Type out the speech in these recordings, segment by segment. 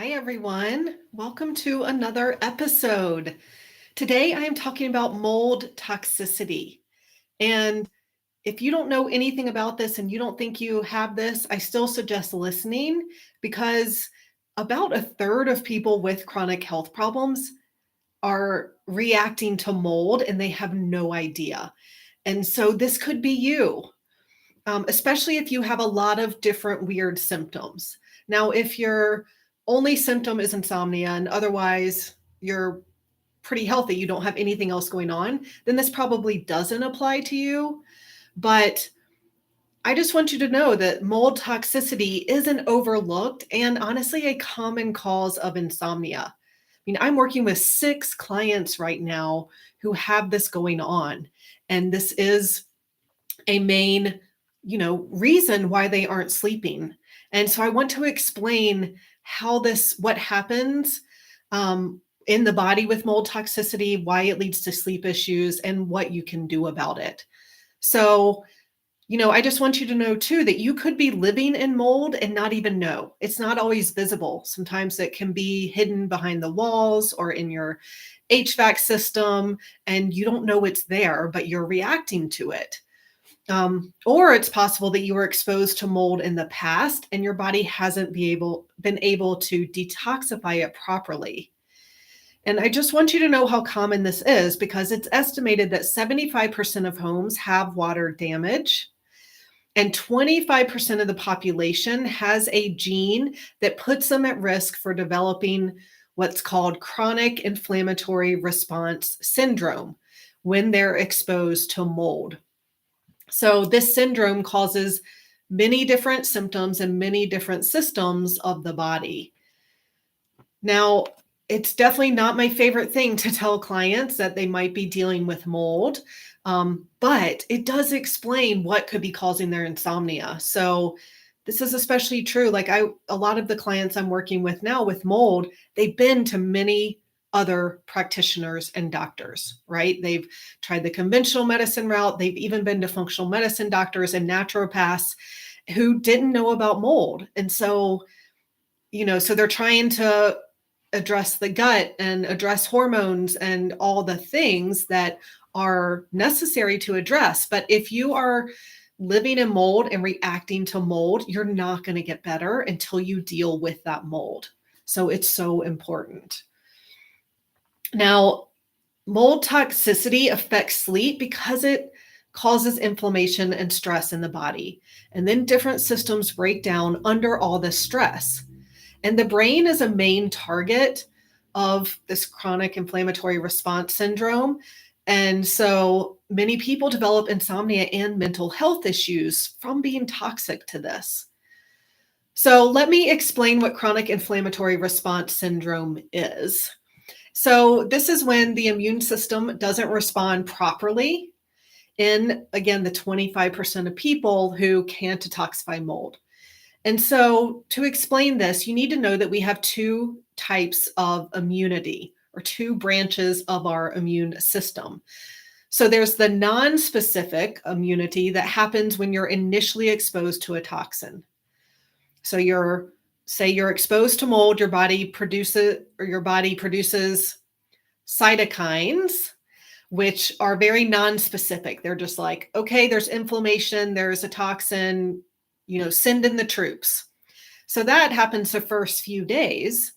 Hi, everyone. Welcome to another episode. Today, I am talking about mold toxicity. And if you don't know anything about this and you don't think you have this, I still suggest listening because about a third of people with chronic health problems are reacting to mold and they have no idea. And so this could be you, especially if you have a lot of different weird symptoms. Now, if your only symptom is insomnia and otherwise you're pretty healthy, you don't have anything else going on, then this probably doesn't apply to you. But I just want you to know that mold toxicity isn't overlooked and honestly a common cause of insomnia. I mean, I'm working with 6 clients right now who have this going on, and this is a main, reason why they aren't sleeping. And so I want to explain what happens in the body with mold toxicity, why it leads to sleep issues, and what you can do about it. So, I just want you to know too that you could be living in mold and not even know. It's not always visible. Sometimes it can be hidden behind the walls or in your HVAC system, and you don't know it's there, but you're reacting to it. Or it's possible that you were exposed to mold in the past and your body hasn't been able to detoxify it properly. And I just want you to know how common this is because it's estimated that 75% of homes have water damage and 25% of the population has a gene that puts them at risk for developing what's called chronic inflammatory response syndrome when they're exposed to mold. So this syndrome causes many different symptoms in many different systems of the body. Now, it's definitely not my favorite thing to tell clients that they might be dealing with mold, but it does explain what could be causing their insomnia. So this is especially true. A lot of the clients I'm working with now with mold, they've been to many other practitioners and doctors, right? They've tried the conventional medicine route. They've even been to functional medicine doctors and naturopaths who didn't know about mold. And so, so they're trying to address the gut and address hormones and all the things that are necessary to address. But if you are living in mold and reacting to mold, you're not going to get better until you deal with that mold. So it's so important. Now, mold toxicity affects sleep because it causes inflammation and stress in the body. And then different systems break down under all this stress. And the brain is a main target of this chronic inflammatory response syndrome. And so many people develop insomnia and mental health issues from being toxic to this. So let me explain what chronic inflammatory response syndrome is. So this is when the immune system doesn't respond properly in, again, the 25% of people who can't detoxify mold. And so to explain this, you need to know that we have 2 types of immunity or 2 branches of our immune system. So there's the non-specific immunity that happens when you're initially exposed to a toxin. So you're exposed to mold, your body produces cytokines, which are very non-specific. They're just like, okay, there's inflammation, there's a toxin, send in the troops. So that happens the first few days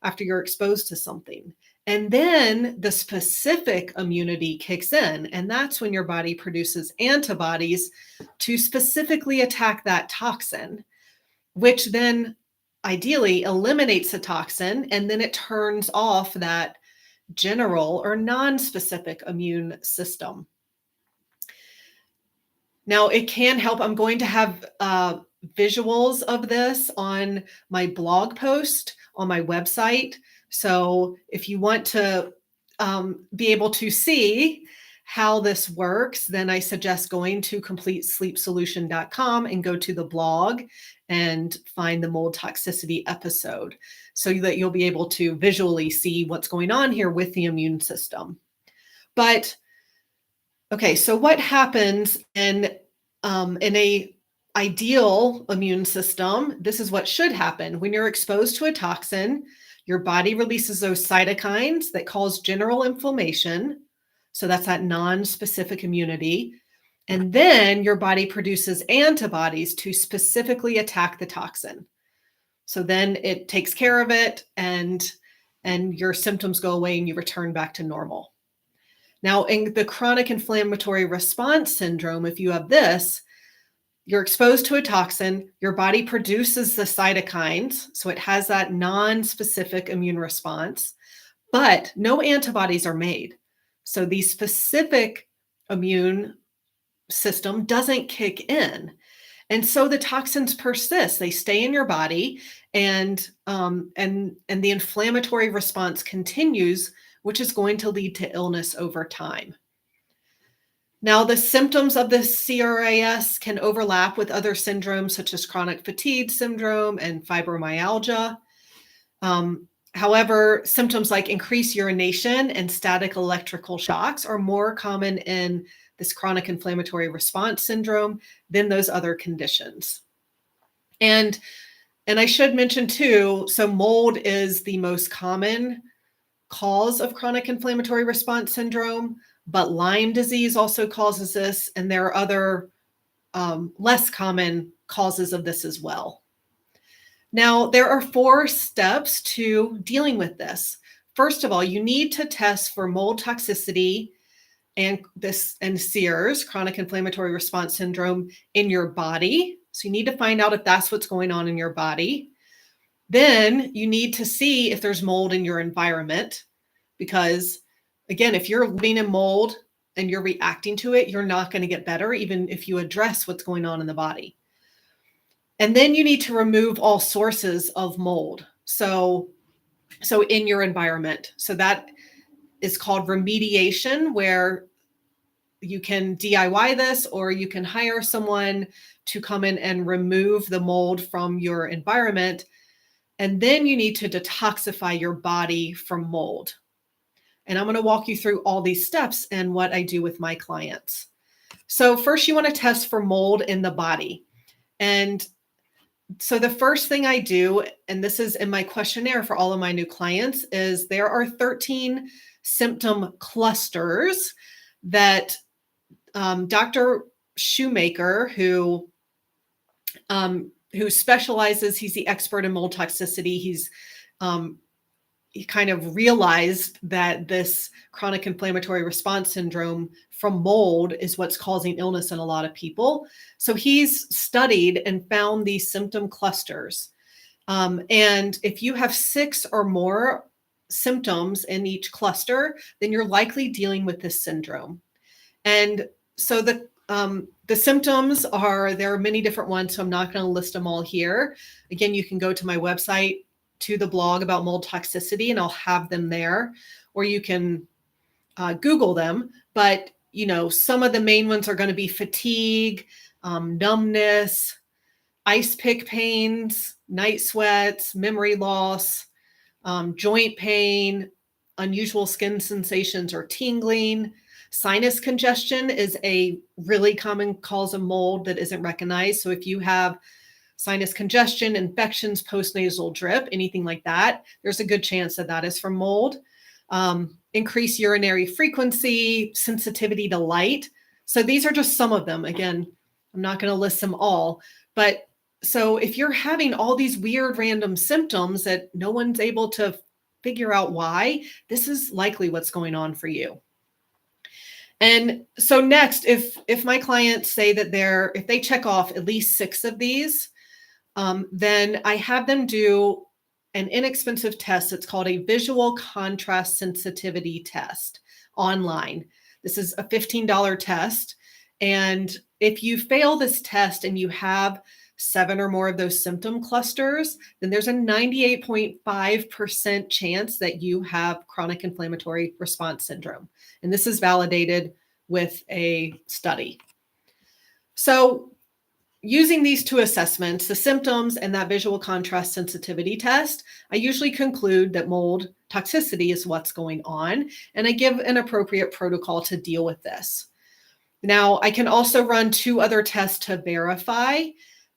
after you're exposed to something. And then the specific immunity kicks in, and that's when your body produces antibodies to specifically attack that toxin, which then ideally eliminates the toxin, and then it turns off that general or non-specific immune system. Now, it can help. I'm going to have visuals of this on my blog post on my website. So if you want to be able to see how this works, then I suggest going to completesleepsolution.com and go to the blog and find the mold toxicity episode so that you'll be able to visually see what's going on here with the immune system. But okay, so what happens in a ideal immune system, this is what should happen. When you're exposed to a toxin, your body releases those cytokines that cause general inflammation. So that's that non-specific immunity. And then your body produces antibodies to specifically attack the toxin. So then it takes care of it, and your symptoms go away and you return back to normal. Now, in the chronic inflammatory response syndrome, if you have this, you're exposed to a toxin, your body produces the cytokines, so it has that non-specific immune response, but no antibodies are made. So the specific immune system doesn't kick in. And so the toxins persist. They stay in your body, and the inflammatory response continues, which is going to lead to illness over time. Now, the symptoms of the CIRS can overlap with other syndromes such as chronic fatigue syndrome and fibromyalgia. However, symptoms like increased urination and static electrical shocks are more common in this chronic inflammatory response syndrome than those other conditions. And I should mention too, so mold is the most common cause of chronic inflammatory response syndrome, but Lyme disease also causes this, and there are other less common causes of this as well. Now, there are 4 steps to dealing with this. First of all, you need to test for mold toxicity and CIRS, chronic inflammatory response syndrome, in your body. So you need to find out if that's what's going on in your body. Then you need to see if there's mold in your environment, because again, if you're living in mold and you're reacting to it, you're not going to get better, even if you address what's going on in the body. And then you need to remove all sources of mold. So in your environment. So that is called remediation, where you can DIY this, or you can hire someone to come in and remove the mold from your environment. And then you need to detoxify your body from mold. And I'm going to walk you through all these steps and what I do with my clients. So first, you want to test for mold in the body. And so the first thing I do, and this is in my questionnaire for all of my new clients, is there are 13 symptom clusters that Dr. Shoemaker, who specializes, he's the expert in mold toxicity. He kind of realized that this chronic inflammatory response syndrome from mold is what's causing illness in a lot of people. So he's studied and found these symptom clusters. And if you have 6 or more symptoms in each cluster, then you're likely dealing with this syndrome. And so the symptoms there are many different ones, so I'm not going to list them all here. Again, you can go to my website, to the blog about mold toxicity, and I'll have them there, or you can Google them. But, some of the main ones are going to be fatigue, numbness, ice pick pains, night sweats, memory loss, joint pain, unusual skin sensations or tingling. Sinus congestion is a really common cause of mold that isn't recognized. So if you have sinus congestion, infections, postnasal drip, anything like that, there's a good chance that that is from mold. Increased urinary frequency, sensitivity to light. So these are just some of them. Again, I'm not going to list them all, but so if you're having all these weird random symptoms that no one's able to figure out why, this is likely what's going on for you. And so next, if my clients say that if they check off at least 6 of these, then I have them do an inexpensive test. It's called a visual contrast sensitivity test online. This is a $15 test. And if you fail this test and you have 7 or more of those symptom clusters, then there's a 98.5% chance that you have chronic inflammatory response syndrome. And this is validated with a study. So using these 2 assessments, the symptoms and that visual contrast sensitivity test, I usually conclude that mold toxicity is what's going on, and I give an appropriate protocol to deal with this. Now, I can also run 2 other tests to verify.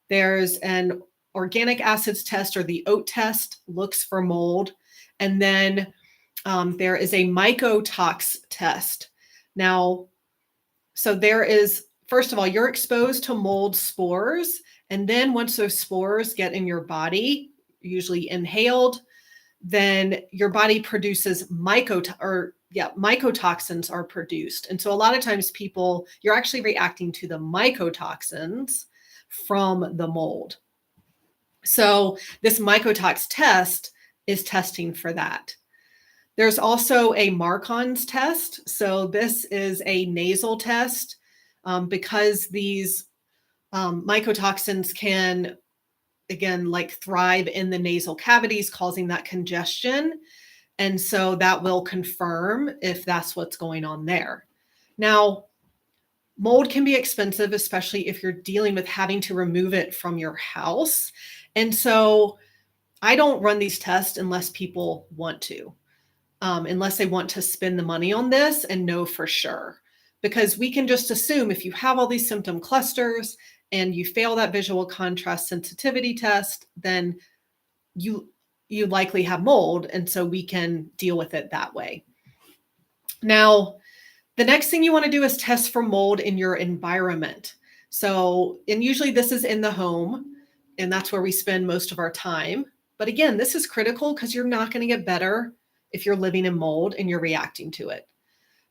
There's an organic acids test, or the oat test, looks for mold. And then there is a mycotox test. Now, so there is, first of all, you're exposed to mold spores. And then once those spores get in your body, usually inhaled, then your body produces mycotoxins are produced. And so a lot of times you're actually reacting to the mycotoxins from the mold. So this mycotox test is testing for that. There's also a Marcons test. So this is a nasal test because these mycotoxins can, again, like thrive in the nasal cavities, causing that congestion. And so that will confirm if that's what's going on there. Now, mold can be expensive, especially if you're dealing with having to remove it from your house. And so I don't run these tests unless people want to, unless they want to spend the money on this and know for sure. Because we can just assume if you have all these symptom clusters and you fail that visual contrast sensitivity test, then you likely have mold, and so we can deal with it that way. Now, the next thing you want to do is test for mold in your environment. So, and usually this is in the home, and that's where we spend most of our time. But again, this is critical because you're not going to get better if you're living in mold and you're reacting to it.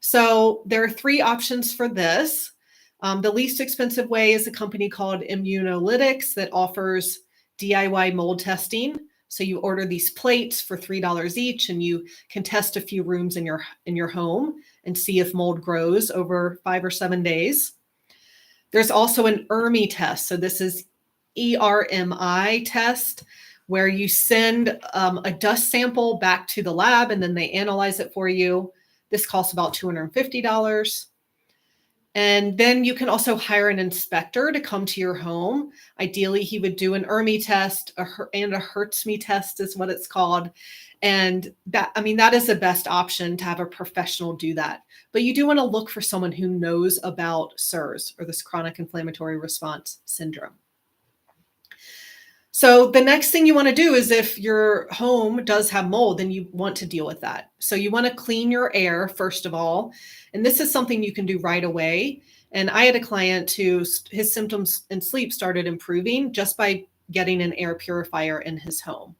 So there are 3 options for this. The least expensive way is a company called Immunolytics that offers DIY mold testing. So you order these plates for $3 each, and you can test a few rooms in your home and see if mold grows over 5 or 7 days. There's also an ERMI test. So this is ERMI test, where you send a dust sample back to the lab and then they analyze it for you. This costs about $250. And then you can also hire an inspector to come to your home. Ideally, he would do an ERMI test and a HERTSMI test is what it's called. And that is the best option, to have a professional do that. But you do want to look for someone who knows about CIRS, or this chronic inflammatory response syndrome. So the next thing you want to do is, if your home does have mold, then you want to deal with that. So you want to clean your air, first of all. And this is something you can do right away. And I had a client his symptoms and sleep started improving just by getting an air purifier in his home.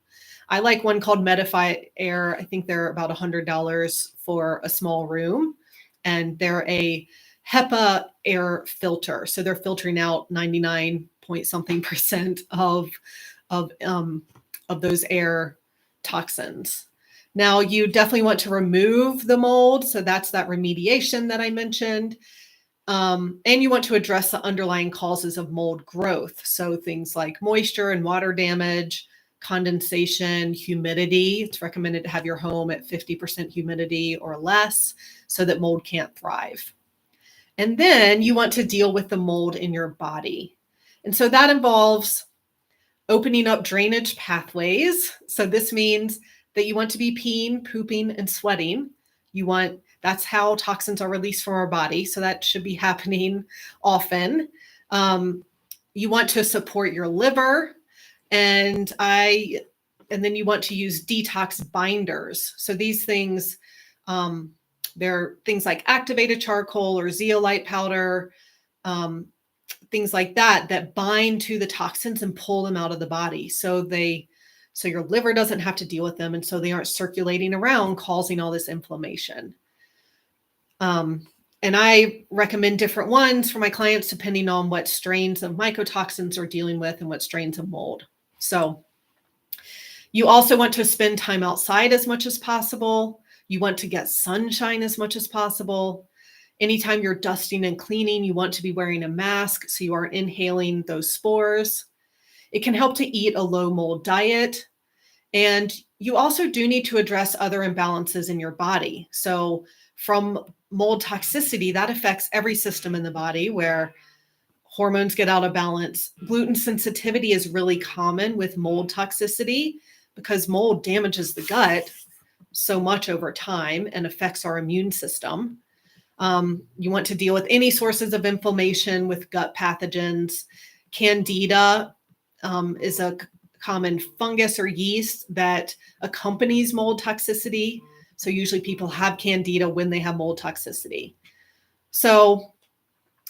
I like one called Medify Air. I think they're about $100 for a small room. And they're a HEPA air filter. So they're filtering out 99 point something percent of those air toxins. Now, you definitely want to remove the mold. So that's that remediation that I mentioned. And you want to address the underlying causes of mold growth. So things like moisture and water damage, condensation, humidity. It's recommended to have your home at 50% humidity or less so that mold can't thrive. And then you want to deal with the mold in your body. And so that involves opening up drainage pathways. So this means that you want to be peeing, pooping, and sweating. That's how toxins are released from our body. So that should be happening often. You want to support your liver, and then you want to use detox binders. So these things, they're things like activated charcoal or zeolite powder, things like that bind to the toxins and pull them out of the body. So your liver doesn't have to deal with them. And so they aren't circulating around, causing all this inflammation. And I recommend different ones for my clients depending on what strains of mycotoxins are dealing with and what strains of mold. So you also want to spend time outside as much as possible. You want to get sunshine as much as possible. Anytime you're dusting and cleaning, you want to be wearing a mask so you aren't inhaling those spores. It can help to eat a low mold diet. And you also do need to address other imbalances in your body. So from mold toxicity, that affects every system in the body, where hormones get out of balance. Gluten sensitivity is really common with mold toxicity because mold damages the gut so much over time and affects our immune system. You want to deal with any sources of inflammation with gut pathogens. Candida is a common fungus or yeast that accompanies mold toxicity. So usually people have candida when they have mold toxicity. So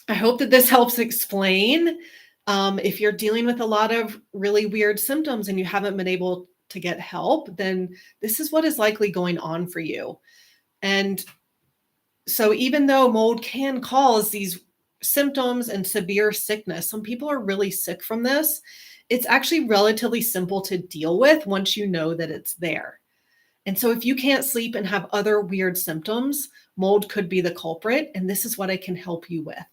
I hope that this helps explain if you're dealing with a lot of really weird symptoms and you haven't been able to get help, then this is what is likely going on for you. And so even though mold can cause these symptoms and severe sickness, some people are really sick from this. It's actually relatively simple to deal with once you know that it's there. And so if you can't sleep and have other weird symptoms, mold could be the culprit. And this is what I can help you with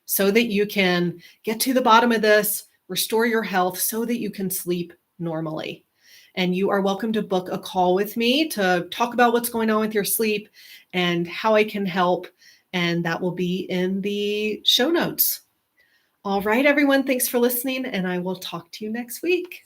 so that you can get to the bottom of this, restore your health so that you can sleep normally. And you are welcome to book a call with me to talk about what's going on with your sleep and how I can help. And that will be in the show notes. All right, everyone, thanks for listening, and I will talk to you next week.